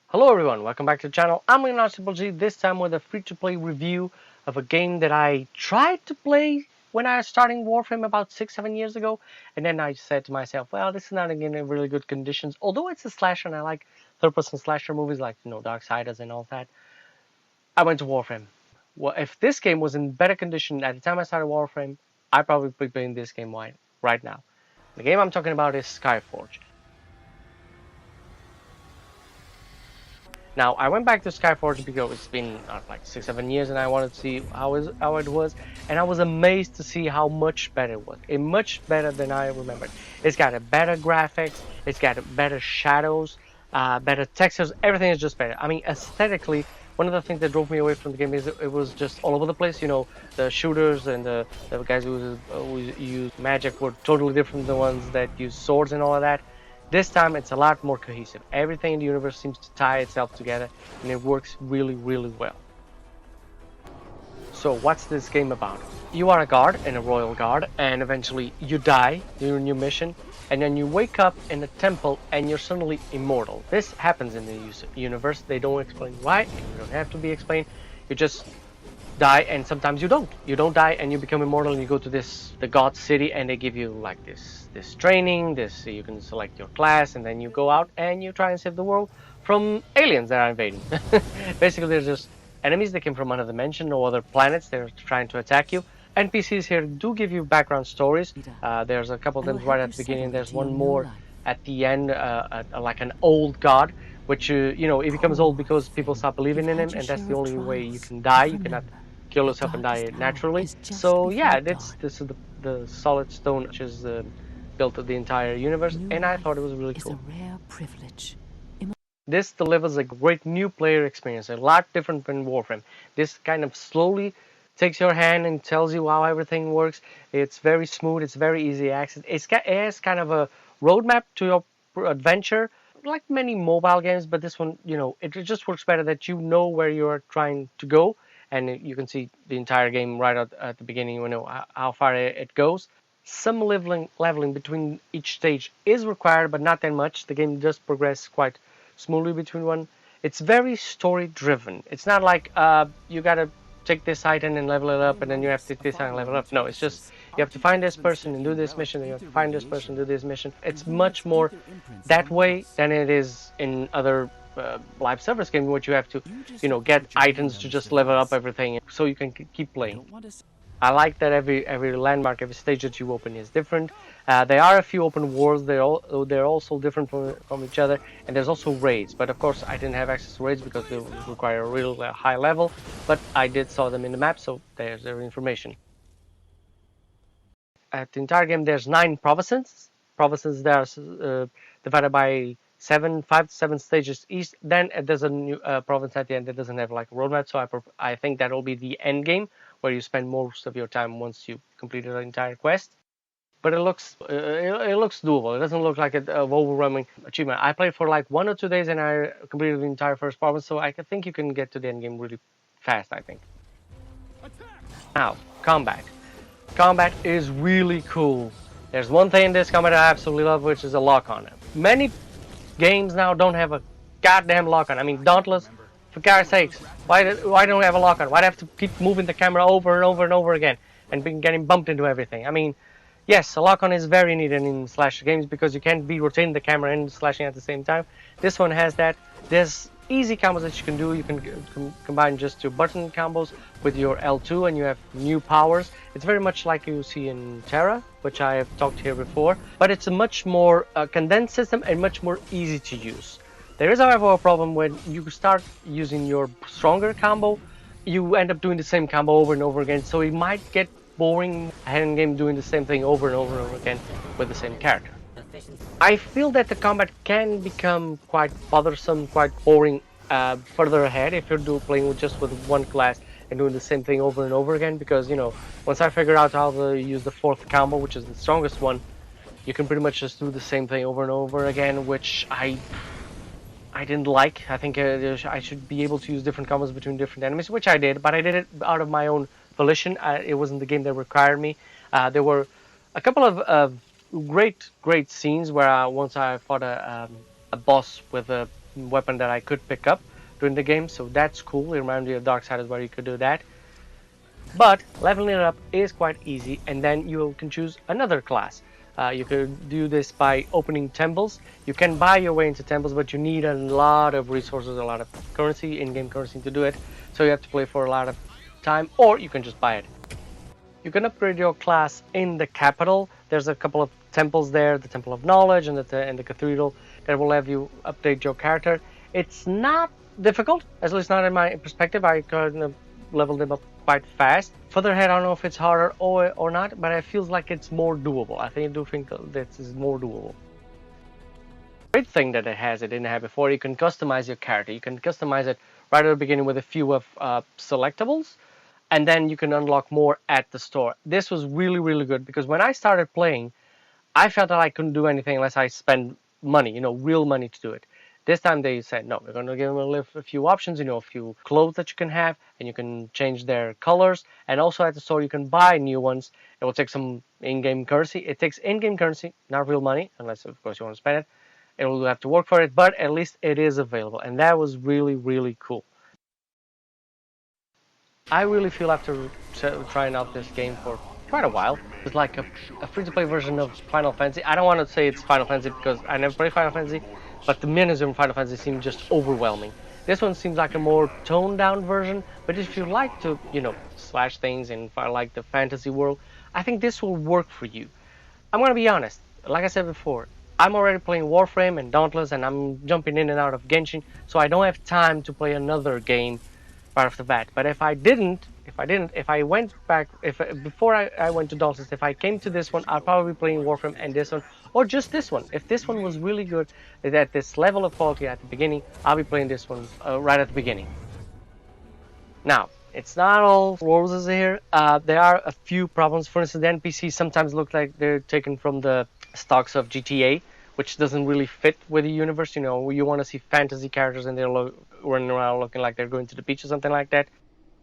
Hello everyone, welcome back to the channel. I'm Untitled, this time with a free-to-play review of a game that I tried to play when I was starting Warframe about 6-7 years ago, and then I said to myself, well, this is not in really good conditions, although it's a slasher and I like third-person slasher movies like, Darksiders and all that. I went to Warframe. Well, if this game was in better condition at the time I started Warframe, I'd probably be playing this game right now. The game I'm talking about is Skyforge. Now, I went back to Skyforge because it's been like 6-7 years and I wanted to see how it was, and I was amazed to see how much better it was. It much better than I remembered. It's got a better graphics, it's got better shadows, better textures, everything is just better. I mean, aesthetically, one of the things that drove me away from the game is it was just all over the place. The shooters and the guys who use magic were totally different than the ones that use swords and all of that. This time it's a lot more cohesive. Everything in the universe seems to tie itself together and it works really, really well. So what's this game about? You are a guard in a royal guard and eventually you die during your mission and then you wake up in a temple and you're suddenly immortal. This happens in the universe. They don't explain why. You don't have to be explained. You just die and sometimes you don't. You don't die and you become immortal and you go to the god city and they give you like this training, you can select your class and then you go out and you try and save the world from aliens that are invading. Basically they're just enemies that came from another dimension or other planets. They're trying to attack you. NPCs here do give you background stories. There's a couple of them right at the beginning. There's one more at the end, like an old god, which it becomes old because people stop believing in him, and that's the only way you can die. You cannot kill yourself and die naturally. So yeah, this is the solid stone which is built the entire universe, and I thought it was really cool. It's a rare privilege. This delivers a great new player experience, a lot different than Warframe. This kind of slowly takes your hand and tells you how everything works. It's very smooth, it's very easy access. It has kind of a roadmap to your adventure, like many mobile games, but this one, it just works better that you know where you're trying to go, and you can see the entire game right at the beginning, how far it goes. Some leveling between each stage is required, but not that much. The game does progress quite smoothly between one. It's very story driven. It's not like you gotta take this item and level it up and then you have to take this item and level it up. No, it's just you have to find this person and do this mission, and you have to find this person and do this mission. It's much more that way than it is in other live service games, which you have to get items to just level up everything so you can keep playing. I like that every landmark, every stage that you open is different. There are a few open worlds. They're also different from each other, and there's also raids. But of course, I didn't have access to raids because they require a real high level. But I did saw them in the map, so there's their information. At the entire game, there's 9 provinces. Provinces that are divided by 5 to 7 stages each. Then there's a new province at the end that doesn't have like a roadmap. So I think that will be the end game, where you spend most of your time once you completed the entire quest. But it looks doable. It doesn't look like an overwhelming achievement. I played for like 1 or 2 days and I completed the entire first province, so I think you can get to the end game really fast, I think. Now, combat. Combat is really cool. There's one thing in this combat I absolutely love, which is a lock-on. Many games now don't have a goddamn lock-on. I mean, Dauntless, for God's sakes, why don't we have a lock-on? Why do I have to keep moving the camera over and over and over again and getting bumped into everything? I mean, yes, a lock-on is very needed in slasher games because you can't be rotating the camera and slashing at the same time. This one has that. There's easy combos that you can do. You can combine just your button combos with your L2 and you have new powers. It's very much like you see in Terra, which I have talked here before, but it's a much more condensed system and much more easy to use. There is, however, a problem when you start using your stronger combo, you end up doing the same combo over and over again, so it might get boring hand game doing the same thing over and over and over again with the same character. I feel that the combat can become quite bothersome, quite boring further ahead if you're playing just with one class and doing the same thing over and over again, because once I figured out how to use the 4th combo, which is the strongest one, you can pretty much just do the same thing over and over again, which I didn't like. I think I should be able to use different combos between different enemies, which I did, but I did it out of my own volition. It wasn't the game that required me. There were a couple of great scenes where once I fought a boss with a weapon that I could pick up during the game, so that's cool. It reminds me of Darksiders where you could do that. But leveling it up is quite easy, and then you can choose another class. You could do this by opening temples. You can buy your way into temples, but you need a lot of resources, a lot of currency, in-game currency to do it. So you have to play for a lot of time, or you can just buy it. You can upgrade your class in the capital. There's a couple of temples there, the Temple of Knowledge and the Cathedral, that will have you update your character. It's not difficult, at least not in my perspective. I kind of leveled them up quite fast. Further ahead, I don't know if it's harder or not, but it feels like it's more doable. I do think this is more doable. Great thing that it didn't have before, you can customize your character. You can customize it right at the beginning with a few of selectables, and then you can unlock more at the store. This was really good because when I started playing, I felt that I couldn't do anything unless I spend money, real money to do it. This time they said, no, we're going to give them a few options, a few clothes that you can have, and you can change their colors. And also at the store, you can buy new ones. It will take some in-game currency. It takes in-game currency, not real money, unless, of course, you want to spend it. It will have to work for it, but at least it is available. And that was really cool. I really feel after trying out this game for quite a while, it's like a free-to-play version of Final Fantasy. I don't want to say it's Final Fantasy because I never played Final Fantasy, but the menus in Final Fantasy seem just overwhelming. This one seems like a more toned-down version, but if you like to, slash things and like the fantasy world, I think this will work for you. I'm gonna be honest, like I said before, I'm already playing Warframe and Dauntless, and I'm jumping in and out of Genshin, so I don't have time to play another game right off the bat. But if I went back, before I went to Dauntless, if I came to this one, I'd probably be playing Warframe and this one, or just this one. If this one was really good at this level of quality at the beginning, I'll be playing this one right at the beginning. Now, it's not all roses here. There are a few problems. For instance, the NPCs sometimes look like they're taken from the stocks of GTA, which doesn't really fit with the universe. You want to see fantasy characters and they're running around looking like they're going to the beach or something like that.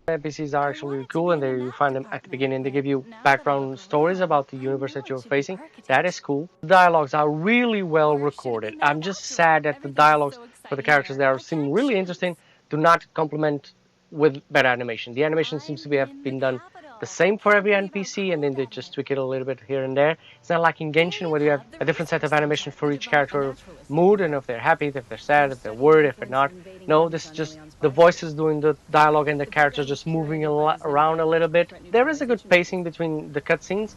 NPCs are actually really cool, and you find them at the beginning. They give you background stories about the universe that you're facing. That is cool. The dialogues are really well recorded. I'm just sad that the dialogues for the characters that seem really interesting do not complement with better animation. The animation seems to have been done the same for every NPC, and then they just tweak it a little bit here and there. It's not like in Genshin where you have a different set of animation for each character mood, and if they're happy, if they're sad, if they're worried, if they're not. No, this is just the voices doing the dialogue and the characters just moving around a little bit. There is a good pacing between the cutscenes,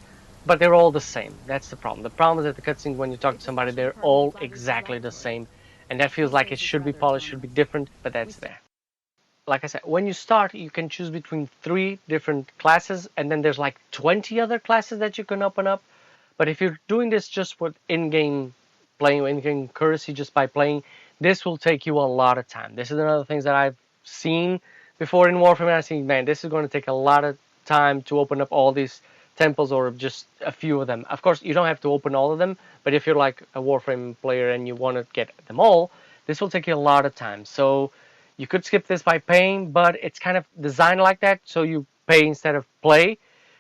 but they're all the same. That's the problem. The problem is that the cutscenes, when you talk to somebody, they're all exactly the same, and that feels like it should be polished, should be different, but that's there. Like I said, when you start, you can choose between 3 different classes, and then there's like 20 other classes that you can open up. But if you're doing this just with in-game playing, in-game currency, just by playing, this will take you a lot of time. This is another thing that I've seen before in Warframe, and I think, man, this is going to take a lot of time to open up all these temples, or just a few of them. Of course, you don't have to open all of them, but if you're like a Warframe player and you want to get them all, this will take you a lot of time. So you could skip this by paying, but it's kind of designed like that, so you pay instead of play.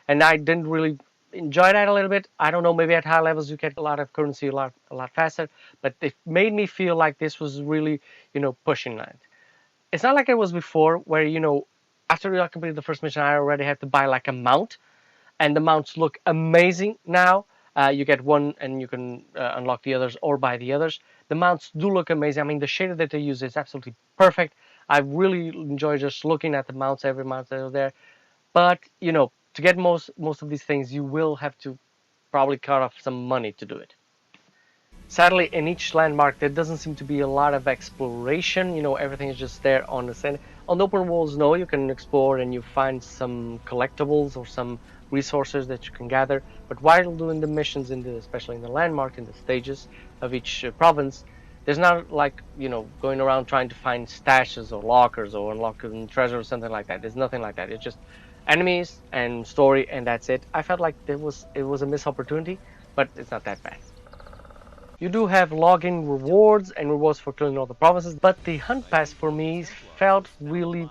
And I didn't really enjoy that a little bit. I don't know, maybe at high levels you get a lot of currency a lot faster, but it made me feel like this was really, pushing that. It's not like it was before, where, after I completed the first mission, I already had to buy like a mount, and the mounts look amazing now. You get one and you can unlock the others or buy the others. The mounts do look amazing. I mean, the shader that they use is absolutely perfect. I really enjoy just looking at the mounts, every mount that are there. But, to get most of these things, you will have to probably cut off some money to do it. Sadly, in each landmark, there doesn't seem to be a lot of exploration. Everything is just there on the center. On the open worlds, no, you can explore and you find some collectibles or some resources that you can gather. But while doing the missions, especially in the landmark, in the stages of each province, there's not like, going around trying to find stashes or lockers or unlocking treasure or something like that. There's nothing like that. It's just enemies and story, and that's it. I felt like it was a missed opportunity, but it's not that bad. You do have login rewards and rewards for killing all the provinces, but the hunt pass for me felt really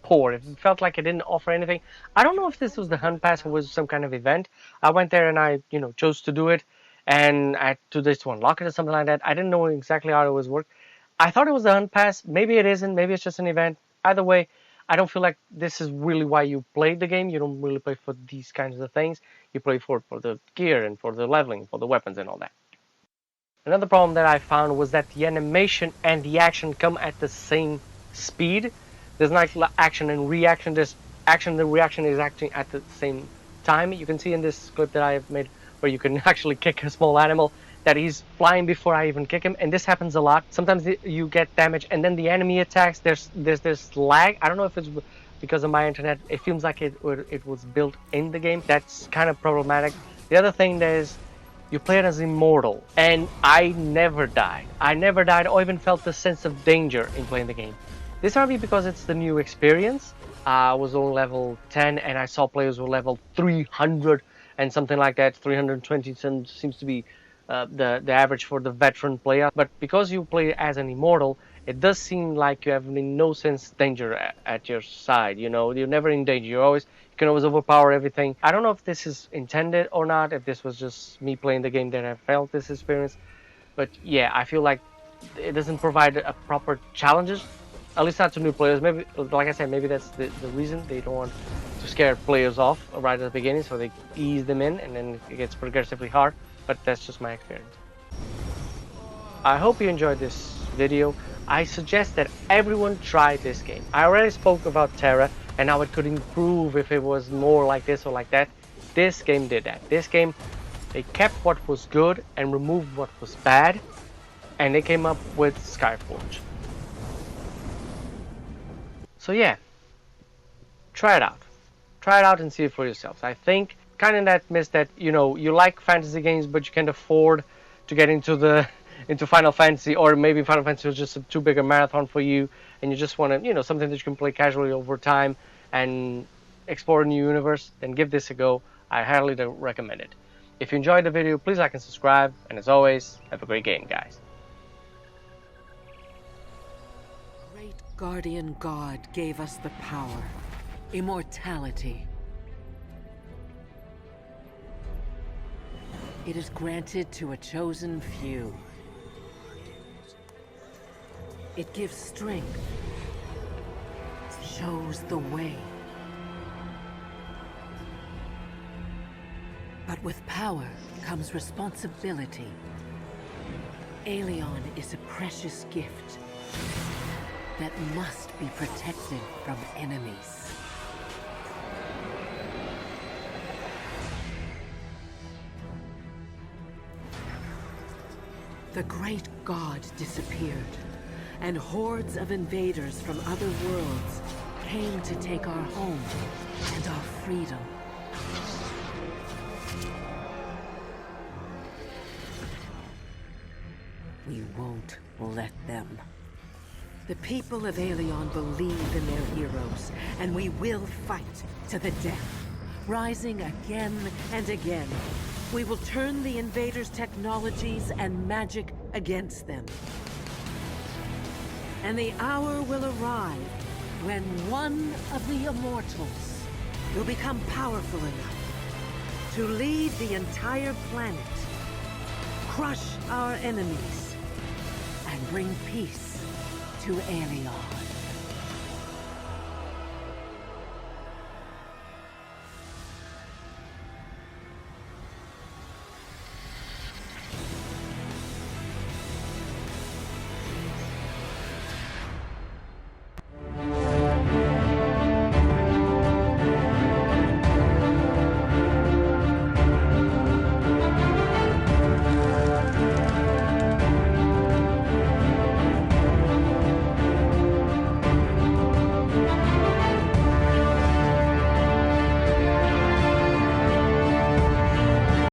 poor. It felt like it didn't offer anything. I don't know if this was the hunt pass or was some kind of event. I went there and I, chose to do it, and I had to just unlock it or something like that. I didn't know exactly how it was work. I thought it was a hunt pass. Maybe it isn't. Maybe it's just an event. Either way, I don't feel like this is really why you play the game. You don't really play for these kinds of things. You play for the gear and for the leveling, for the weapons and all that. Another problem that I found was that the animation and the action come at the same speed. There's not action and reaction. There's action and reaction is acting at the same time. You can see in this clip that I have made where you can actually kick a small animal that he's flying before I even kick him, and this happens a lot. Sometimes you get damage and then the enemy attacks. There's this lag. I don't know if it's because of my internet. It feels like it was built in the game. That's kind of problematic. The other thing that is, you play it as immortal, and I never died. I never died or even felt the sense of danger in playing the game. This might be because it's the new experience. I was on level 10 and I saw players were level 300 and something like that. 320 seems to be the average for the veteran player. But because you play as an immortal, it does seem like you have no sense danger at your side. You know, you're never in danger. You can always overpower everything. I don't know if this is intended or not, if this was just me playing the game that I felt this experience. But yeah, I feel like it doesn't provide a proper challenges, at least not to new players. Maybe, like I said, maybe that's the reason. They don't want to scare players off right at the beginning, so they ease them in, and then it gets progressively hard. But that's just my experience. I hope you enjoyed this video. I suggest that everyone try this game. I already spoke about Terra and how it could improve if it was more like this or like that. This game did that. This game, they kept what was good and removed what was bad, and they came up with Skyforge. So yeah, try it out. Try it out and see it for yourselves. I think kind of that miss that, you know, you like fantasy games but you can't afford to get into Final Fantasy, or maybe Final Fantasy was just too big a marathon for you and you just want to, you know, something that you can play casually over time and explore a new universe, then give this a go. I highly recommend it. If you enjoyed the video, please like and subscribe, and as always, have a great game, guys. Great guardian god gave us the power, immortality. It is granted to a chosen few. It gives strength, shows the way. But with power comes responsibility. Aelion is a precious gift that must be protected from enemies. The great god disappeared, and hordes of invaders from other worlds came to take our home and our freedom. We won't let them. The people of Aelion believe in their heroes, and we will fight to the death, rising again and again. We will turn the invaders' technologies and magic against them. And the hour will arrive when one of the immortals will become powerful enough to lead the entire planet, crush our enemies, and bring peace to Aelion.